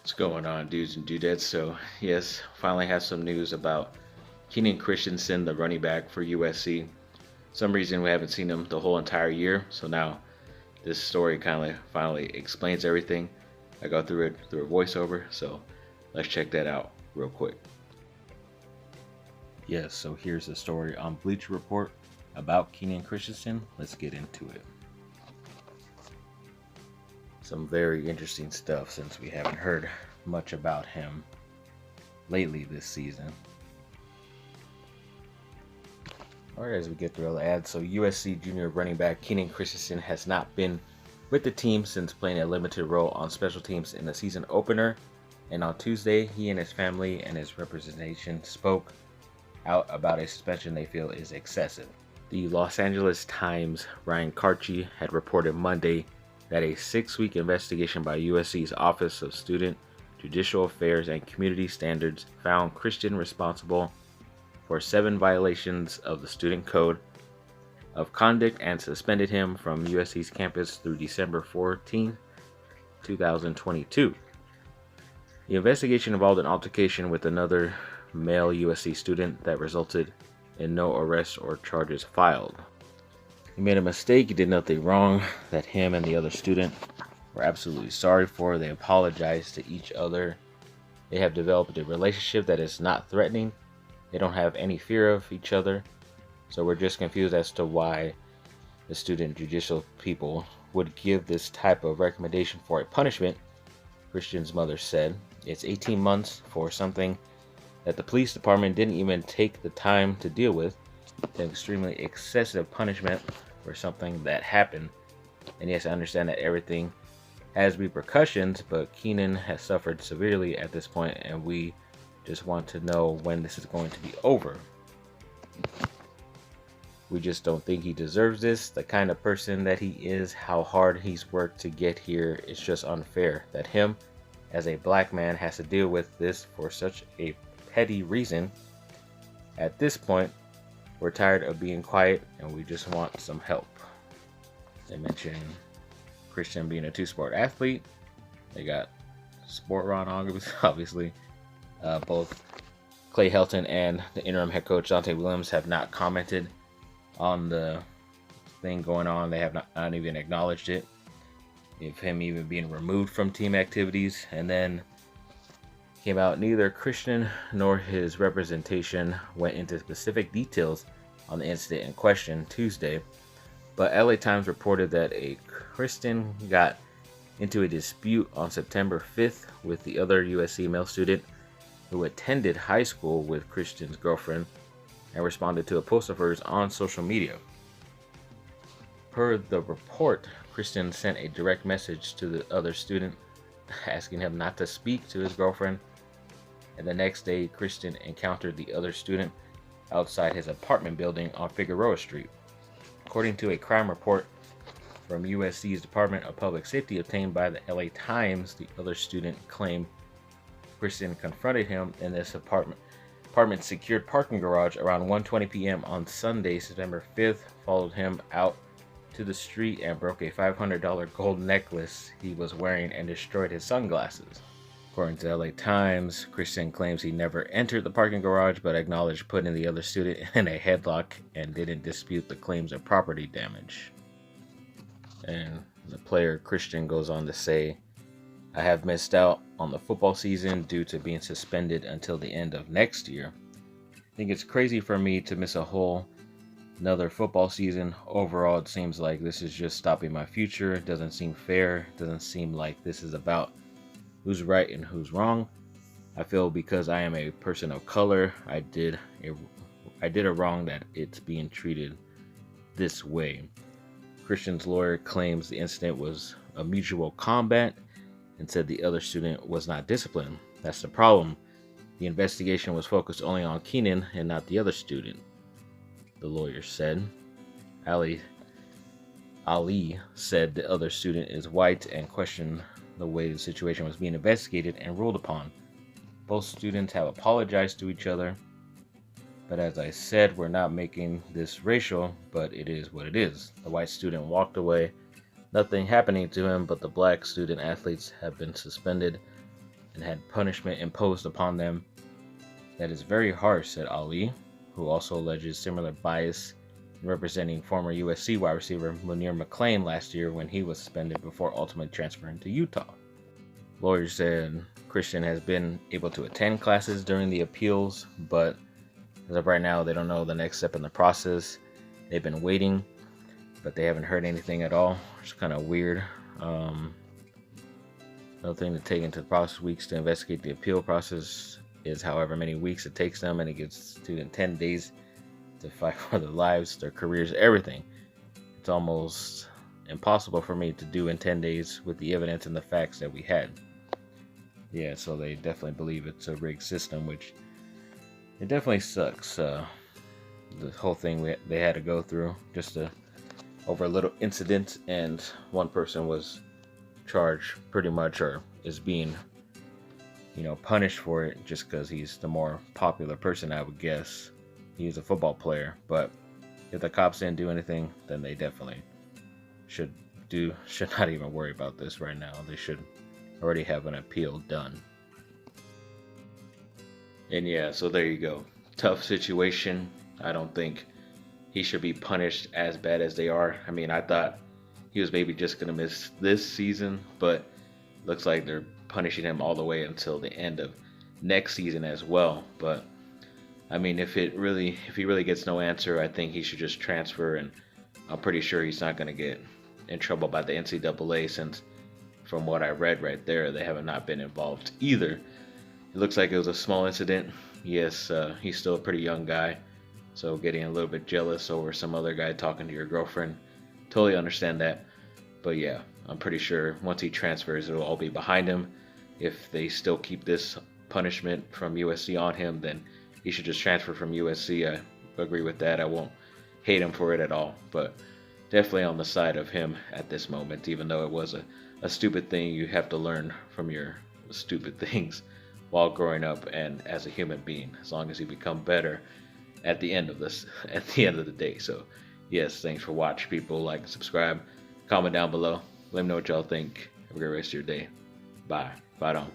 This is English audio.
What's going on, dudes and dudettes? So, yes, finally have some news about Kenan Christensen, the running back for USC. Some reason we haven't seen him the whole entire year, so now this story kind of finally explains everything. I go through it through a voiceover, so let's check that out real quick. Yes, so here's the story on Bleacher Report about Kenan Christensen. Let's get into it. Some very interesting stuff since we haven't heard much about him lately this season. Alright, as we get through all the ads, so USC junior running back Kenan Christensen has not been with the team since playing a limited role on special teams in the season opener, and on Tuesday, he and his family and his representation spoke out about a suspension they feel is excessive. The Los Angeles Times' Ryan Carchi had reported Monday that a 6-week investigation by USC's Office of Student Judicial Affairs and Community Standards found Christian responsible for 7 violations of the student code of conduct and suspended him from USC's campus through December 14, 2022. The investigation involved an altercation with another male USC student that resulted in no arrests or charges filed. He made a mistake, he did nothing wrong that him and the other student were absolutely sorry for. They apologized to each other. They have developed a relationship that is not threatening. They don't have any fear of each other. So we're just confused as to why the student judicial people would give this type of recommendation for a punishment, Christian's mother said. It's 18 months for something that the police department didn't even take the time to deal with. An extremely excessive punishment for something that happened. And yes, I understand that everything has repercussions, but Kenan has suffered severely at this point, and we just want to know when this is going to be over. We just don't think he deserves this. The kind of person that he is, how hard he's worked to get here, it's just unfair that him, as a black man, has to deal with this for such a petty reason. At this point, we're tired of being quiet and we just want some help. They mentioned Christian being a 2-sport athlete. They got sport Ron obviously. Both Clay Helton and the interim head coach Dante Williams have not commented on the thing going on. They have not even acknowledged it. Of him even being removed from team activities. And then came out neither Christian nor his representation went into specific details on the incident in question Tuesday, but LA Times reported that a Christian got into a dispute on September 5th with the other USC male student who attended high school with Christian's girlfriend and responded to a post of hers on social media. Per the report, Christian sent a direct message to the other student asking him not to speak to his girlfriend, and the next day Christian encountered the other student outside his apartment building on Figueroa Street. According to a crime report from USC's Department of Public Safety obtained by the LA Times, the other student claimed Christian confronted him in this apartment secured parking garage around 1:20 p.m. on Sunday, September 5th, followed him out to the street and broke a $500 gold necklace he was wearing and destroyed his sunglasses. According to LA Times, Christian claims he never entered the parking garage but acknowledged putting the other student in a headlock and didn't dispute the claims of property damage. And the player Christian goes on to say, I have missed out on the football season due to being suspended until the end of next year. I think it's crazy for me to miss another football season. Overall, it seems like this is just stopping my future. It doesn't seem fair. It doesn't seem like this is about who's right and who's wrong. I feel because I am a person of color, I did a wrong that it's being treated this way. Christian's lawyer claims the incident was a mutual combat and said the other student was not disciplined. That's the problem. The investigation was focused only on Kenan and not the other student, the lawyer said. Ali said the other student is white and questioned the way the situation was being investigated and ruled upon. Both students have apologized to each other, but as I said, we're not making this racial, but it is what it is. The white student walked away, nothing happening to him, but the black student athletes have been suspended and had punishment imposed upon them that is very harsh, said Ali, who also alleges similar bias in representing former USC wide receiver Munir McClain last year when he was suspended before ultimately transferring to Utah. Lawyers said Christian has been able to attend classes during the appeals, but as of right now, they don't know the next step in the process. They've been waiting, but they haven't heard anything at all. It's kind of weird. Another thing to take into the process weeks to investigate the appeal process is however many weeks it takes them, and it gets students 10 days to fight for their lives, their careers, everything. It's almost impossible for me to do in 10 days with the evidence and the facts that we had. Yeah, so they definitely believe it's a rigged system, which it definitely sucks. The whole thing they had to go through just over a little incident, and one person was charged pretty much, or is being punished for it just because he's the more popular person, I would guess. He's a football player, but if the cops didn't do anything, then they definitely should not even worry about this right now. They should already have an appeal done. And yeah, so there you go. Tough situation. I don't think he should be punished as bad as they are. I mean, I thought he was maybe just going to miss this season, but looks like they're punishing him all the way until the end of next season as well. But I mean, if he really gets no answer, I think he should just transfer, and I'm pretty sure he's not going to get in trouble by the NCAA, since from what I read right there, they have not been involved either. It looks like it was a small incident. Yes, he's still a pretty young guy, so getting a little bit jealous over some other guy talking to your girlfriend, totally understand that. But yeah, I'm pretty sure once he transfers, it'll all be behind him. If they still keep this punishment from USC on him, then he should just transfer from USC. I agree with that. I won't hate him for it at all, but definitely on the side of him at this moment, even though it was a stupid thing. You have to learn from your stupid things while growing up and as a human being, as long as you become better at the end of the day. So yes, thanks for watching, people. Like and subscribe, comment down below, let me know what y'all think. Have a great rest of your day. Bye on.